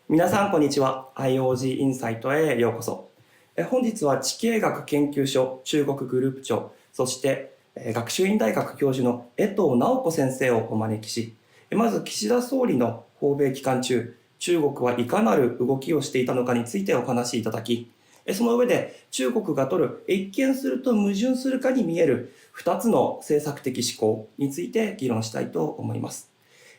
皆さんこんにちは。 IOG インサイトへようこそ。本日は地経学研究所中国グループ長、そして学習院大学教授の江藤直子先生をお招きし、まず岸田総理の訪米期間中、中国はいかなる動きをしていたのかについてお話しいただき、その上で中国が取る一見すると矛盾するかに見える2つの政策的思考について議論したいと思います。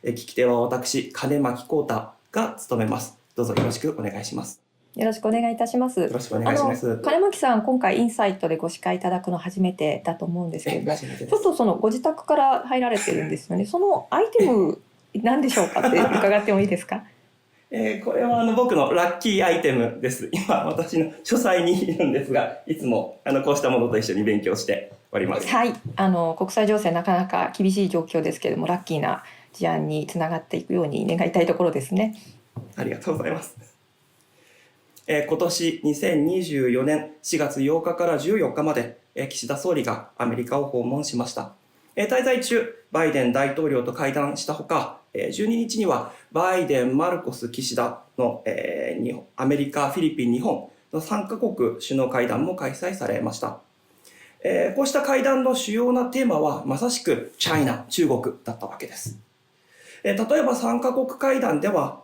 聞き手は私、金巻幸太が務めます。どうぞよろしくお願いします。よろしくお願いいたします。よろしくお願いします。金巻さん、今回インサイトでご司会いただくの初めてだと思うんですけれども、ちょっとそのご自宅から入られてるんですよね。そのアイテム何でしょうかって伺ってもいいですか？これは僕のラッキーアイテムです。今私の書斎にいるんですが、いつもこうしたものと一緒に勉強しております。はい、国際情勢なかなか厳しい状況ですけれども、ラッキーな事案につながっていくように願いたいところですね。ありがとうございます。今年2024年4月8日から14日まで、岸田総理がアメリカを訪問しました。滞在中、バイデン大統領と会談したほか、12日にはバイデン、マルコス、岸田の、アメリカ、フィリピン、日本の3カ国首脳会談も開催されました。こうした会談の主要なテーマはまさしくチャイナ、中国だったわけです。例えば3カ国会談では、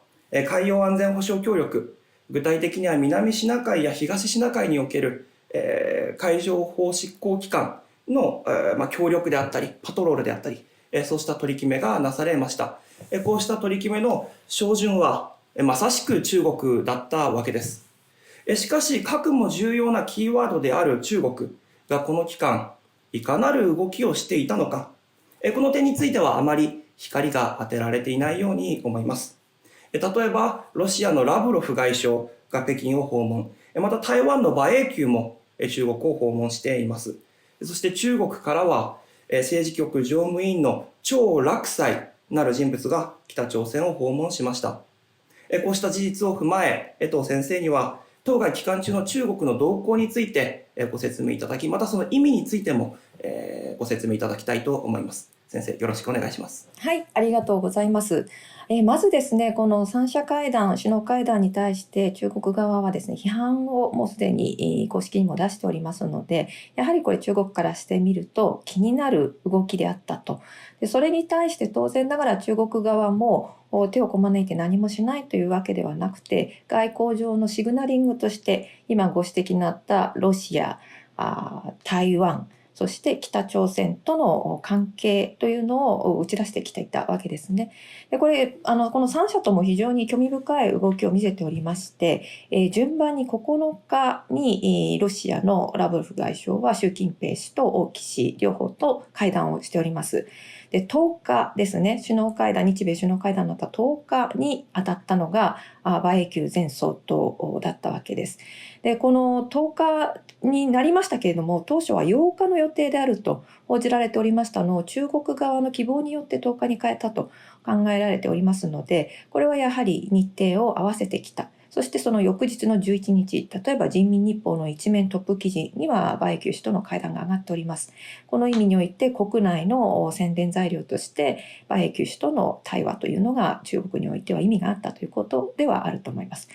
海洋安全保障協力、具体的には南シナ海や東シナ海における、海上法執行機関の、協力であったりパトロールであったり、そうした取り決めがなされました。こうした取り決めの照準はまさしく中国だったわけです。しかし核も重要なキーワードである中国がこの期間いかなる動きをしていたのか、この点についてはあまり光が当てられていないように思います。例えばロシアのラブロフ外相が北京を訪問、また台湾の馬英九も中国を訪問しています。そして中国からは政治局常務委員の張楽斎なる人物が北朝鮮を訪問しました。こうした事実を踏まえ、江藤先生には当該期間中の中国の動向についてご説明いただき、またその意味についてもご説明いただきたいと思います。先生、よろしくお願いします。はい、ありがとうございます。まずですね、この三者会談、首脳会談に対して中国側はですね、批判をもうすでに公式にも出しておりますので、やはりこれ中国からしてみると気になる動きであったと。で、それに対して当然ながら中国側も手をこまねいて何もしないというわけではなくて、外交上のシグナリングとして今ご指摘になったロシア、台湾、そして北朝鮮との関係というのを打ち出してきていたわけですね。で、これこの3者とも非常に興味深い動きを見せておりまして、順番に9日にロシアのラブロフ外相は習近平氏と王毅氏両方と会談をしております。で、10日ですね、日米首脳会談になった10日に当たったのが馬英九前総統だったわけです。で、この10日になりましたけれども、当初は8日の予定であると報じられておりましたのを中国側の希望によって10日に変えたと考えられておりますので、これはやはり日程を合わせてきた。そしてその翌日の11日、例えば人民日報の一面トップ記事には馬英九氏との会談が上がっております。この意味において国内の宣伝材料として馬英九氏との対話というのが中国においては意味があったということではあると思います。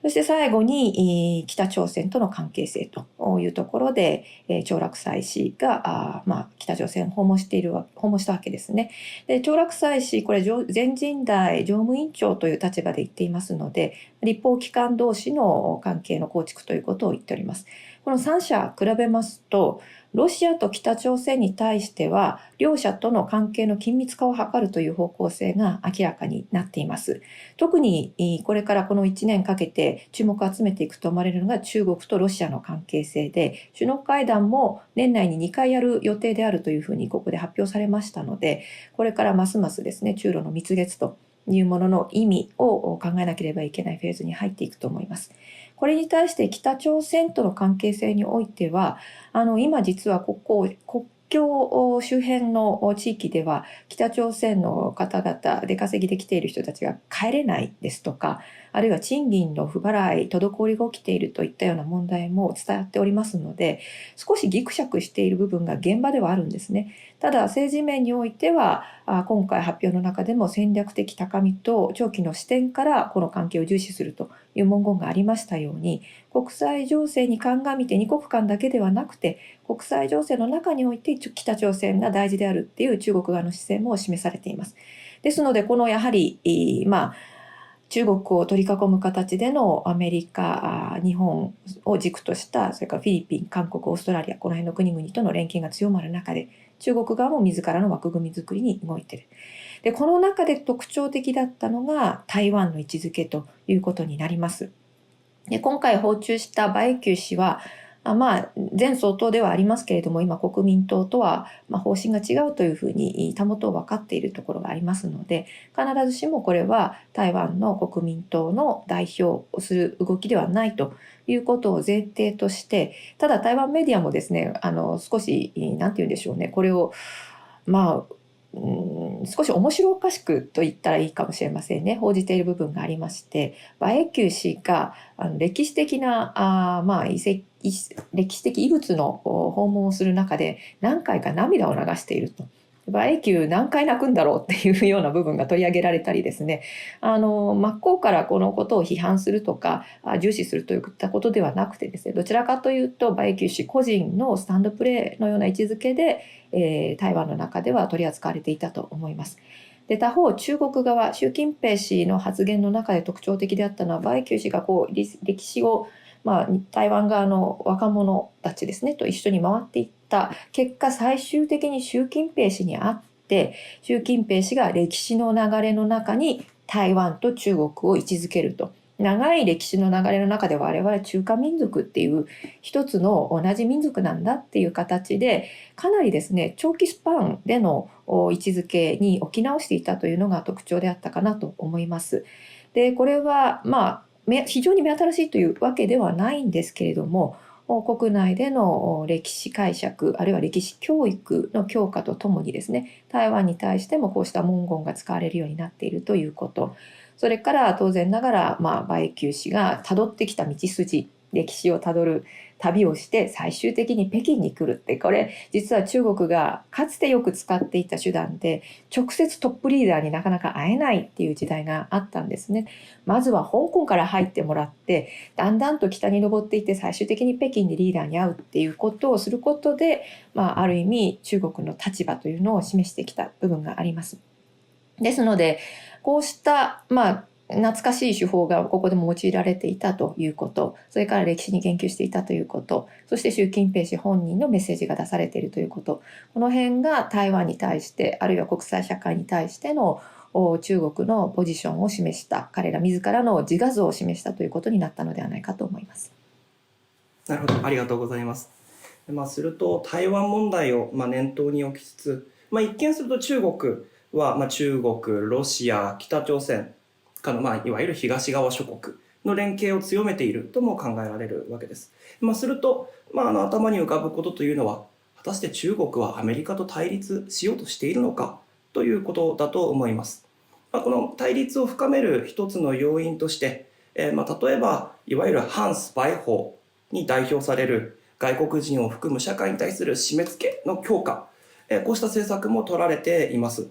そして最後に北朝鮮との関係性というところで張楽斎氏が北朝鮮を訪問したわけですね。で、張楽斎氏、これ全人代常務委員長という立場で言っていますので、立法機関同士の関係の構築ということを言っております。この3者比べますと、ロシアと北朝鮮に対しては両者との関係の緊密化を図るという方向性が明らかになっています。特にこれからこの1年かけて注目を集めていくと思われるのが中国とロシアの関係性で、首脳会談も年内に2回やる予定であるというふうにここで発表されましたので、これからますますですね、中ロの蜜月というものの意味を考えなければいけないフェーズに入っていくと思います。これに対して北朝鮮との関係性においては、今実は国境周辺の地域では北朝鮮の方々、出稼ぎで来ている人たちが帰れないですとか、あるいは賃金の不払い、滞りが起きているといったような問題も伝わっておりますので、少しギクシャクしている部分が現場ではあるんですね。ただ政治面においては今回発表の中でも戦略的高みと長期の視点からこの関係を重視するという文言がありましたように、国際情勢に鑑みて二国間だけではなくて、国際情勢の中において北朝鮮が大事であるっていう中国側の姿勢も示されています。ですので、このやはり、中国を取り囲む形でのアメリカ、日本を軸とした、それからフィリピン、韓国、オーストラリア、この辺の国々との連携が強まる中で、中国側も自らの枠組み作りに動いている。で、この中で特徴的だったのが台湾の位置づけということになります。で、今回訪中した馬英九氏は、前総統ではありますけれども、今国民党とは方針が違うというふうにたもと分かっているところがありますので、必ずしもこれは台湾の国民党の代表をする動きではないということを前提として、ただ台湾メディアもですね、少しなんて言うんでしょうね、これを少し面白おかしくと言ったらいいかもしれませんね、報じている部分がありまして、馬英九氏が歴史的な歴史的遺物の訪問をする中で何回か涙を流していると。馬英九何回泣くんだろうっていうような部分が取り上げられたりですね、真っ向からこのことを批判するとか重視するといったことではなくてですね、どちらかというと馬英九氏個人のスタンドプレーのような位置づけで、台湾の中では取り扱われていたと思います。で、他方中国側、習近平氏の発言の中で特徴的であったのは、馬英九氏が歴史を台湾側の若者たちですねと一緒に回っていった結果、最終的に習近平氏に会って、習近平氏が歴史の流れの中に台湾と中国を位置づけると。長い歴史の流れの中で我々中華民族っていう一つの同じ民族なんだっていう形で、かなりですね長期スパンでの位置づけに置き直していたというのが特徴であったかなと思います。で、これは非常に目新しいというわけではないんですけれども、国内での歴史解釈あるいは歴史教育の強化とともにですね、台湾に対してもこうした文言が使われるようになっているということ、それから当然ながら馬英九氏がたどってきた道筋、歴史をたどる旅をして最終的に北京に来るって、これ実は中国がかつてよく使っていた手段で、直接トップリーダーになかなか会えないっていう時代があったんですね。まずは香港から入ってもらって、だんだんと北に登っていって最終的に北京でリーダーに会うっていうことをすることで、ある意味中国の立場というのを示してきた部分があります。ですので、こうした懐かしい手法がここでも用いられていたということ、それから歴史に言及していたということ、そして習近平氏本人のメッセージが出されているということ、この辺が台湾に対して、あるいは国際社会に対しての中国のポジションを示した、彼ら自らの自画像を示したということになったのではないかと思います。なるほど、ありがとうございます。すると台湾問題を念頭に置きつつ、一見すると中国は中国、ロシア、北朝鮮かのいわゆる東側諸国の連携を強めているとも考えられるわけです。すると、頭に浮かぶことというのは、果たして中国はアメリカと対立しようとしているのかということだと思います。この対立を深める一つの要因として、例えばいわゆる反スパイ法に代表される外国人を含む社会に対する締め付けの強化、こうした政策も取られています。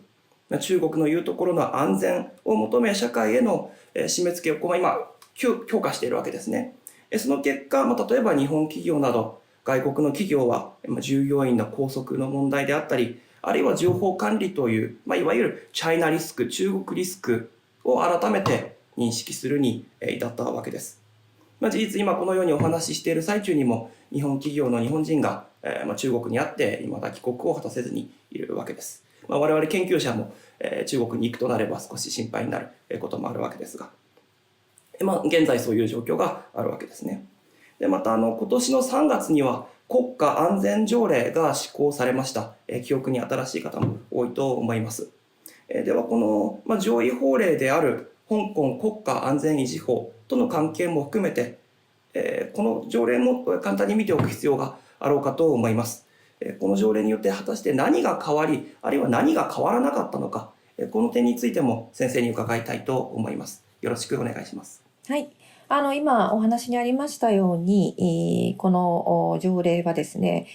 中国の言うところの安全を求め社会への締め付けを今強化しているわけですね。その結果、例えば日本企業など外国の企業は従業員の拘束の問題であったり、あるいは情報管理という、いわゆるチャイナリスク、中国リスクを改めて認識するに至ったわけです。事実今このようにお話ししている最中にも日本企業の日本人が中国にあって未だ帰国を果たせずにいるわけです。我々研究者も中国に行くとなれば少し心配になることもあるわけですが、現在そういう状況があるわけですね。でまた今年の3月には国家安全条例が施行されました。記憶に新しい方も多いと思います。ではこの上位法令である香港国家安全維持法との関係も含めて、この条例も簡単に見ておく必要があろうかと思います。この条例によって果たして何が変わり、あるいは何が変わらなかったのか、この点についても先生に伺いたいと思います。よろしくお願いします。はい。今お話にありましたように、この条例はですね、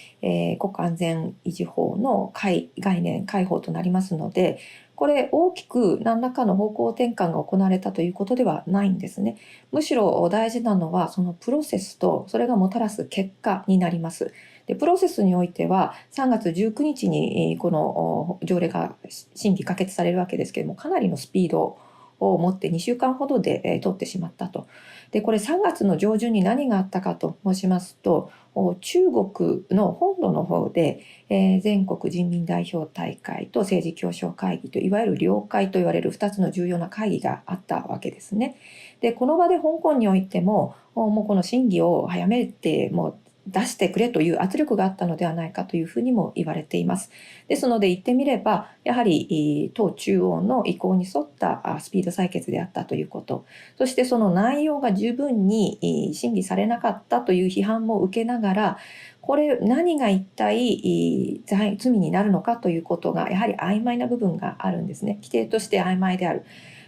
国家安全維持法の概念改法となりますので、これ大きく何らかの方向転換が行われたということではないんですね。むしろ大事なのはそのプロセスとそれがもたらす結果になります。で、プロセスにおいては3月19日にこの条例が審議可決されるわけですけれども、かなりのスピードを持って2週間ほどで通ってしまったと。で、これ3月の上旬に何があったかと申しますと、中国の本土の方で、全国人民代表大会と政治協商会議といわゆる両会と言われる2つの重要な会議があったわけですね。で、この場で香港においても、もうこの審議を早めてもう出してくれという圧力があったのではないかというふうにも言われています。ですので言ってみれば、やはり党中央の意向に沿ったスピード採決であったということ、そしてその内容が十分に審議されなかったという批判も受けながら、これ何が一体罪になるのかということがやはり曖昧な部分があるんですね。規定として曖昧である。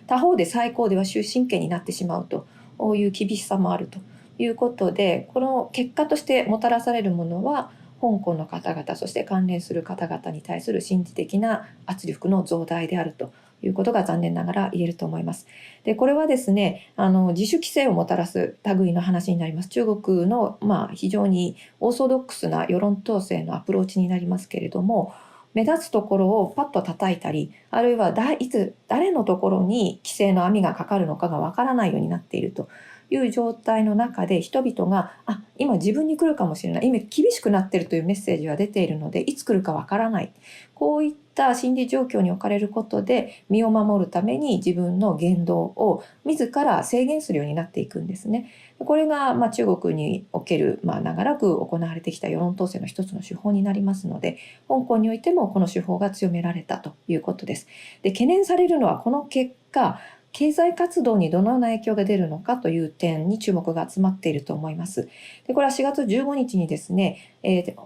他方で最高では終身刑になってしまうという厳しさもあるということで、この結果としてもたらされるものは香港の方々、そして関連する方々に対する心理的な圧力の増大であるということが残念ながら言えると思います。で、これはですね、自主規制をもたらす類の話になります。中国の非常にオーソドックスな世論統制のアプローチになりますけれども、目立つところをパッと叩いたり、あるいはいつ誰のところに規制の網がかかるのかがわからないようになっているという状態の中で、人々が今自分に来るかもしれない、今厳しくなっているというメッセージが出ているのでいつ来るかわからない、こういった心理状況に置かれることで身を守るために自分の言動を自ら制限するようになっていくんですね。これが中国における長らく行われてきた世論統制の一つの手法になりますので、香港においてもこの手法が強められたということです。で、懸念されるのはこの結果、経済活動にどのような影響が出るのかという点に注目が集まっていると思います。で、これは4月15日にですね、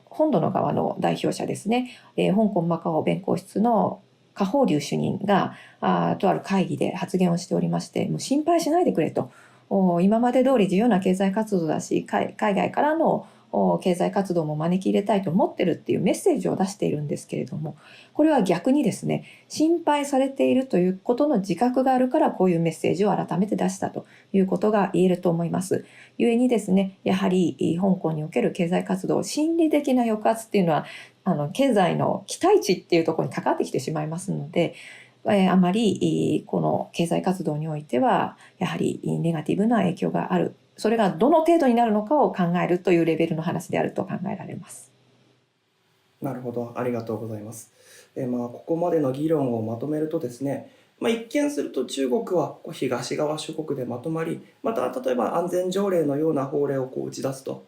本土の側の代表者ですね、香港マカオ弁公室の華宝流主任がとある会議で発言をしておりまして、もう心配しないでくれと、今まで通り自由な経済活動だし、海外からの経済活動も招き入れたいと思ってるっていうメッセージを出しているんですけれども、これは逆にですね、心配されているということの自覚があるからこういうメッセージを改めて出したということが言えると思います。故にですね、やはり香港における経済活動、心理的な抑圧っていうのは経済の期待値っていうところにかかってきてしまいますので、あまりこの経済活動においてはやはりネガティブな影響がある。それがどの程度になるのかを考えるというレベルの話であると考えられます。なるほど、ありがとうございます。ここまでの議論をまとめるとですね、一見すると中国は東側諸国でまとまり、また例えば安全条例のような法令を打ち出すと、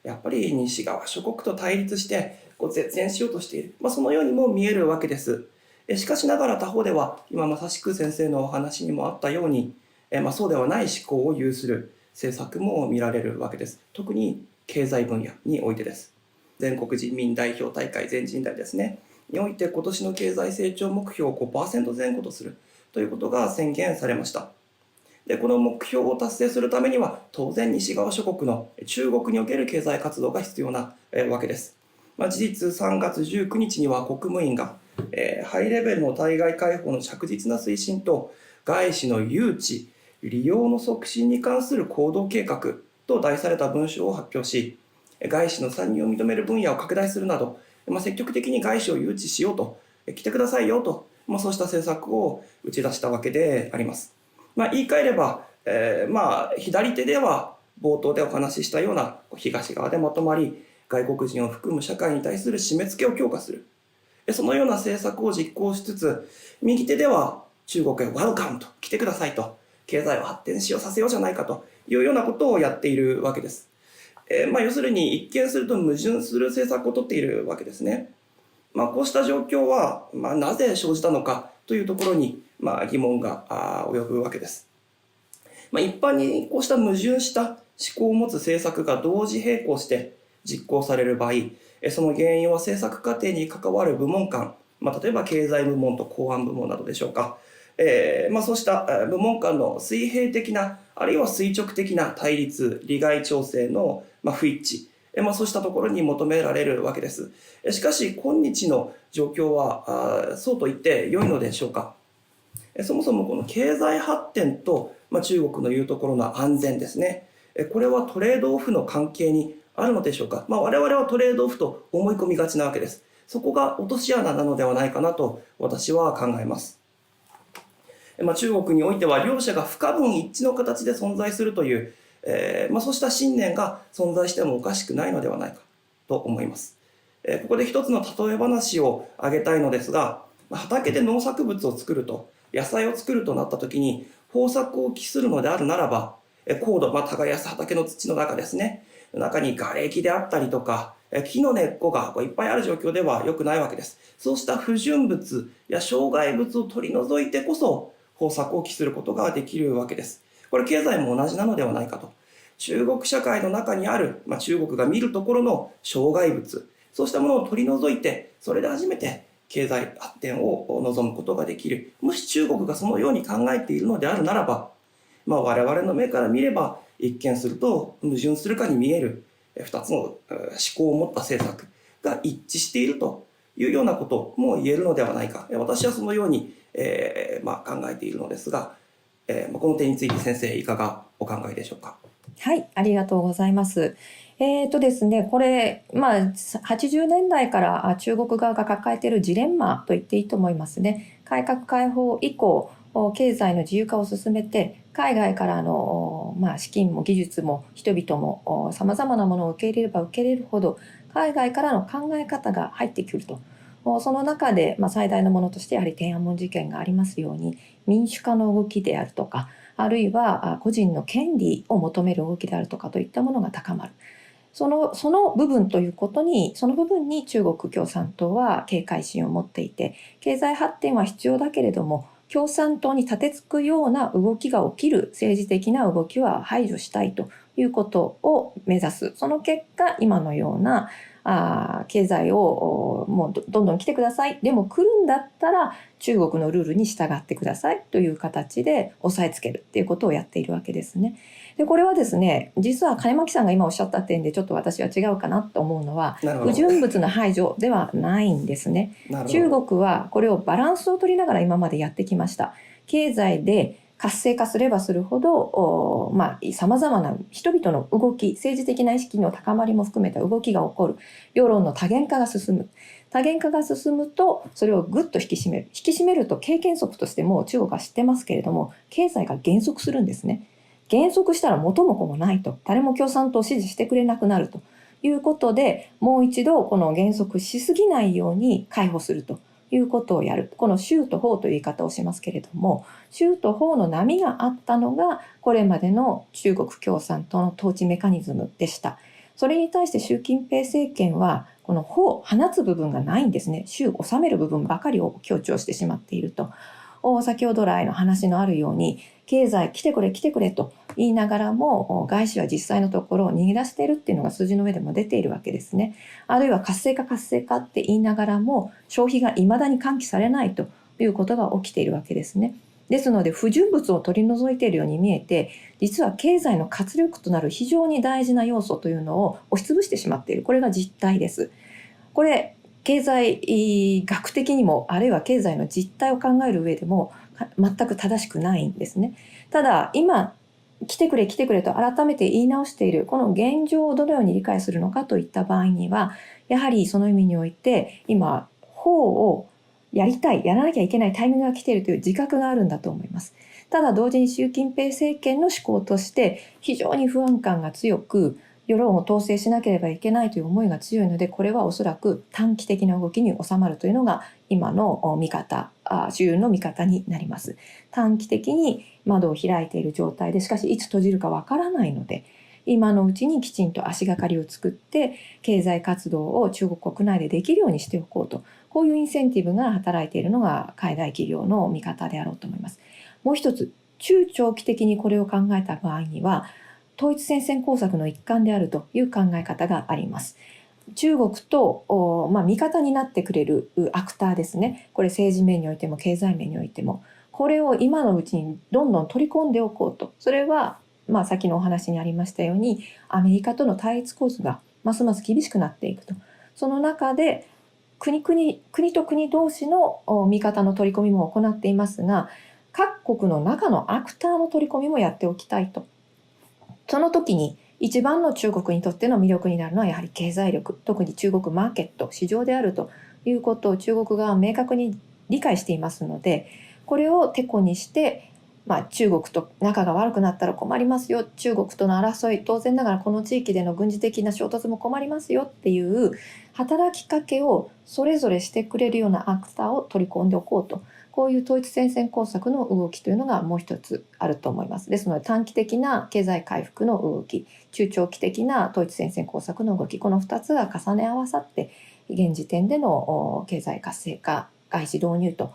やっぱり西側諸国と対立して絶縁しようとしている、そのようにも見えるわけです。しかしながら他方では今まさしく先生のお話にもあったように、そうではない思考を有する政策も見られるわけです。特に経済分野においてです。全国人民代表大会全人代ですねにおいて今年の経済成長目標を 5% 前後とするということが宣言されました。で、この目標を達成するためには当然西側諸国の中国における経済活動が必要なわけです。事実3月19日には国務院がハイレベルの対外開放の着実な推進と外資の誘致利用の促進に関する行動計画と題された文書を発表し、外資の参入を認める分野を拡大するなど、積極的に外資を誘致しようと、来てくださいよと、そうした政策を打ち出したわけであります。言い換えれば、左手では冒頭でお話ししたような東側でまとまり、外国人を含む社会に対する締め付けを強化する。そのような政策を実行しつつ、右手では中国へウェルカムと来てくださいと、経済を発展しようさせようじゃないかというようなことをやっているわけです。要するに一見すると矛盾する政策を取っているわけですね。こうした状況は、なぜ生じたのかというところに、疑問が及ぶわけです。一般にこうした矛盾した思考を持つ政策が同時並行して実行される場合、その原因は政策過程に関わる部門間、例えば経済部門と公安部門などでしょうか。そうした部門間の水平的なあるいは垂直的な対立利害調整の不一致、そうしたところに求められるわけです。しかし今日の状況はそうと言って良いのでしょうか。そもそもこの経済発展と、中国の言うところの安全ですね、これはトレードオフの関係にあるのでしょうか。我々はトレードオフと思い込みがちなわけです。そこが落とし穴なのではないかなと私は考えます。中国においては両者が不可分一致の形で存在するという、そうした信念が存在してもおかしくないのではないかと思います。ここで一つの例え話を挙げたいのですが、畑で農作物を作ると野菜を作るとなった時に豊作を期するのであるならば、高度、耕す畑の土の中ですね、中に瓦礫であったりとか木の根っこがいっぱいある状況では良くないわけです。そうした不純物や障害物を取り除いてこそ豊作を期することができるわけです。これ経済も同じなのではないかと。中国社会の中にある、中国が見るところの障害物、そうしたものを取り除いて、それで初めて経済発展を望むことができる。もし中国がそのように考えているのであるならば、我々の目から見れば一見すると矛盾するかに見える2つの思考を持った政策が一致しているというようなことも言えるのではないか。私はそのように考えているのですが、この点について先生いかがお考えでしょうか。はい、ありがとうございます。ですね、これ、80年代から中国側が抱えているジレンマと言っていいと思いますね。改革開放以降、経済の自由化を進めて、海外からの、資金も技術も人々も様々なものを受け入れれば受け入れるほど、海外からの考え方が入ってくると。その中で、最大のものとしてやはり天安門事件がありますように、民主化の動きであるとか、あるいは個人の権利を求める動きであるとかといったものが高まる。その部分ということに、その部分に中国共産党は警戒心を持っていて、経済発展は必要だけれども、共産党に立てつくような動きが起きる政治的な動きは排除したいということを目指す。その結果、今のような経済をもうどんどん来てください。でも来るんだったら中国のルールに従ってくださいという形で押さえつけるっていうことをやっているわけですね。で、これはですね、実は金巻さんが今おっしゃった点でちょっと私は違うかなと思うのは、不純物の排除ではないんですね。中国はこれをバランスを取りながら今までやってきました。経済で活性化すればするほど、様々な人々の動き、政治的な意識の高まりも含めた動きが起こる。世論の多元化が進む。多元化が進むと、それをぐっと引き締める。引き締めると経験則としても中国は知ってますけれども、経済が減速するんですね。減速したら元も子もないと。誰も共産党を支持してくれなくなるということで、もう一度この減速しすぎないように介護するということをやる。この州と法という言い方をしますけれども、州と法の波があったのがこれまでの中国共産党の統治メカニズムでした。それに対して習近平政権はこの法を放つ部分がないんですね。州を収める部分ばかりを強調してしまっていると。先ほど来の話のあるように、経済来てくれ来てくれと言いながらも外資は実際のところ逃げ出しているっていうのが数字の上でも出ているわけですね。あるいは活性化って言いながらも消費が未だに喚起されないということが起きているわけですね。ですので不純物を取り除いているように見えて、実は経済の活力となる非常に大事な要素というのを押しつぶしてしまっている。これが実態です。これ経済学的にもあるいは経済の実態を考える上でも全く正しくないんですね。ただ今来てくれ来てくれと改めて言い直しているこの現状をどのように理解するのかといった場合には、やはりその意味において今法をやらなきゃいけないタイミングが来ているという自覚があるんだと思います。ただ同時に習近平政権の思考として非常に不安感が強く、世論を統制しなければいけないという思いが強いので、これはおそらく短期的な動きに収まるというのが今の見方、主流の見方になります。短期的に窓を開いている状態で、しかしいつ閉じるかわからないので、今のうちにきちんと足がかりを作って経済活動を中国国内でできるようにしておこうと、こういうインセンティブが働いているのが海外企業の見方であろうと思います。もう一つ、中長期的にこれを考えた場合には、統一戦線工作の一環であるという考え方があります。中国と味方になってくれるアクターですね。これ政治面においても経済面においても、これを今のうちにどんどん取り込んでおこうと。それは、先のお話にありましたように、アメリカとの対立構図がますます厳しくなっていくと。その中で、国と国同士の味方の取り込みも行っていますが、各国の中のアクターの取り込みもやっておきたいと。その時に一番の中国にとっての魅力になるのはやはり経済力、特に中国マーケット、市場であるということを中国側は明確に理解していますので、これをてこにして、中国と仲が悪くなったら困りますよ、中国との争い、当然ながらこの地域での軍事的な衝突も困りますよっていう働きかけをそれぞれしてくれるようなアクターを取り込んでおこうと。こういう統一戦線工作の動きというのがもう一つあると思います。ですので短期的な経済回復の動き、中長期的な統一戦線工作の動き、この2つが重ね合わさって現時点での経済活性化、外資導入と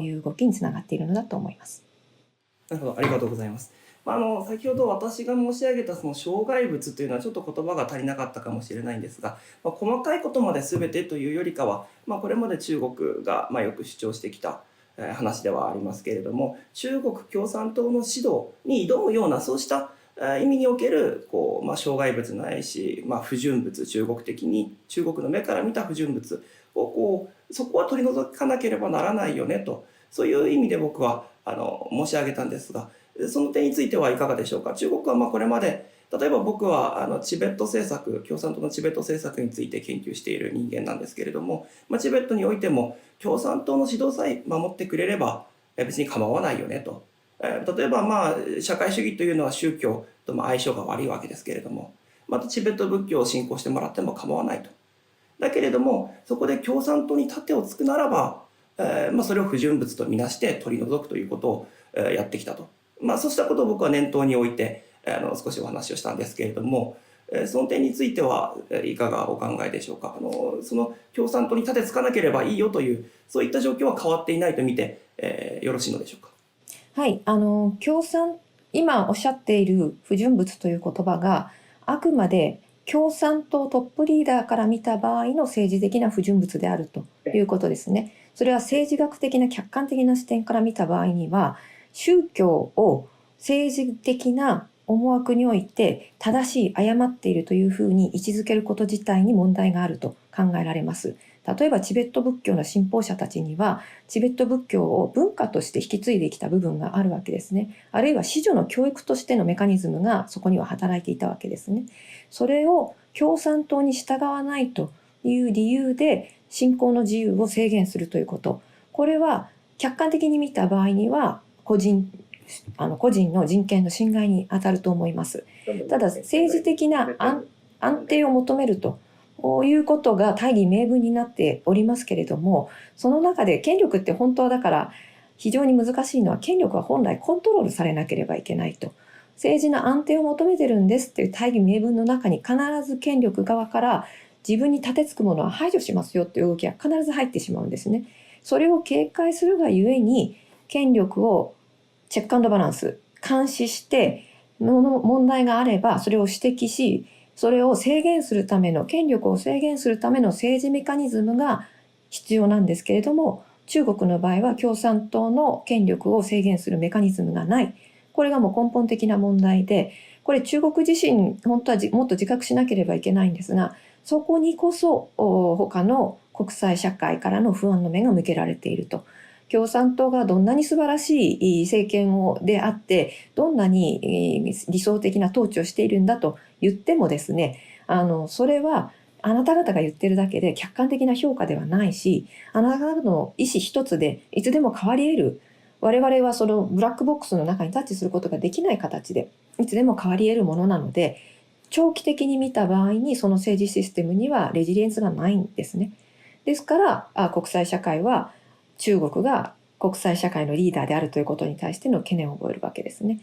いう動きにつながっているのだと思います。なるほど、ありがとうございます。先ほど私が申し上げたその障害物というのはちょっと言葉が足りなかったかもしれないんですが、細かいことまで全てというよりかは、これまで中国がよく主張してきた話ではありますけれども、中国共産党の指導に挑むようなそうした意味における障害物ないし、不純物、中国の目から見た不純物をそこは取り除かなければならないよねと、そういう意味で僕は申し上げたんですが、その点についてはいかがでしょうか。中国はこれまで、例えば僕はチベット政策、共産党のチベット政策について研究している人間なんですけれども、チベットにおいても共産党の指導さえ守ってくれれば別に構わないよねと。例えば社会主義というのは宗教と相性が悪いわけですけれども、またチベット仏教を信仰してもらっても構わないと。だけれどもそこで共産党に盾をつくならば、それを不純物とみなして取り除くということをやってきたと。そうしたことを僕は念頭に置いて少しお話をしたんですけれども、その点についてはいかがお考えでしょうか。その共産党に盾つかなければいいよというそういった状況は変わっていないと見て、よろしいのでしょうか。はい、今おっしゃっている不純物という言葉があくまで共産党トップリーダーから見た場合の政治的な不純物であるということですね。それは政治学的な客観的な視点から見た場合には、宗教を政治的な思惑において正しい、誤っているというふうに位置づけること自体に問題があると考えられます。例えばチベット仏教の信奉者たちにはチベット仏教を文化として引き継いできた部分があるわけですね。あるいは子女の教育としてのメカニズムがそこには働いていたわけですね。それを共産党に従わないという理由で信仰の自由を制限するということ、これは客観的に見た場合には個人の人権の侵害に当たると思います。ただ政治的な安定を求めるということが大義名分になっておりますけれども、その中で権力って本当はだから非常に難しいのは、権力は本来コントロールされなければいけないと。政治の安定を求めてるんですっていう大義名分の中に必ず権力側から自分に立てつくものは排除しますよっていう動きが必ず入ってしまうんですね。それを警戒するがゆえに権力をチェック&バランス、監視して問題があればそれを指摘し、それを制限するための、権力を制限するための政治メカニズムが必要なんですけれども、中国の場合は共産党の権力を制限するメカニズムがない。これがもう根本的な問題で、これ中国自身本当はもっと自覚しなければいけないんですが、そこにこそ他の国際社会からの不安の目が向けられていると。共産党がどんなに素晴らしい政権であって、どんなに理想的な統治をしているんだと言ってもですね、それはあなた方が言ってるだけで客観的な評価ではないし、あなた方の意思一つでいつでも変わり得る。我々はそのブラックボックスの中にタッチすることができない形でいつでも変わり得るものなので、長期的に見た場合にその政治システムにはレジリエンスがないんですね。ですから国際社会は中国が国際社会のリーダーであるということに対しての懸念を覚えるわけですね。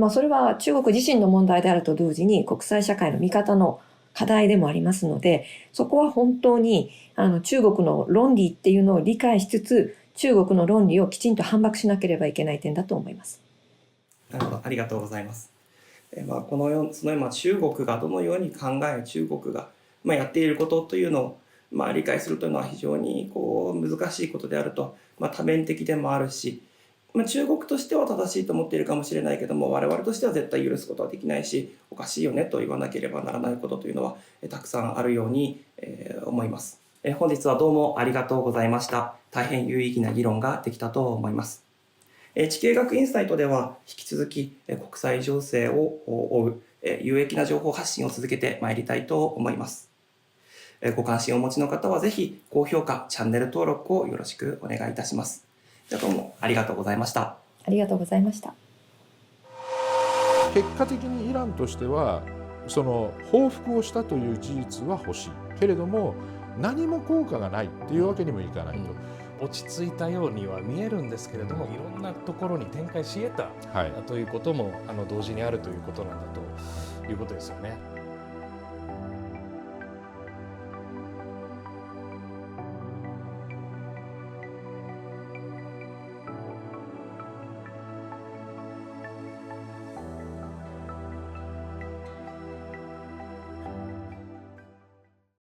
それは中国自身の問題であると同時に国際社会の見方の課題でもありますので、そこは本当に中国の論理っていうのを理解しつつ、中国の論理をきちんと反駁しなければいけない点だと思います。なるほど、ありがとうございます。そのよう中国がどのように考え、中国がやっていることというのを理解するというのは非常に難しいことであると、多面的でもあるし、中国としては正しいと思っているかもしれないけども、我々としては絶対許すことはできないし、おかしいよねと言わなければならないことというのはたくさんあるように思います。本日はどうもありがとうございました。大変有意義な議論ができたと思います。地経学インサイトでは引き続き国際情勢を追う有益な情報発信を続けてまいりたいと思います。ご関心をお持ちの方はぜひ高評価、チャンネル登録をよろしくお願いいたします。じゃあどうもありがとうございました。ありがとうございました。結果的にイランとしてはその報復をしたという事実は欲しいけれども何も効果がないっていうわけにもいかないと。落ち着いたようには見えるんですけれども、いろんなところに展開し得た、はい、ということも同時にあるということなんだということですよね。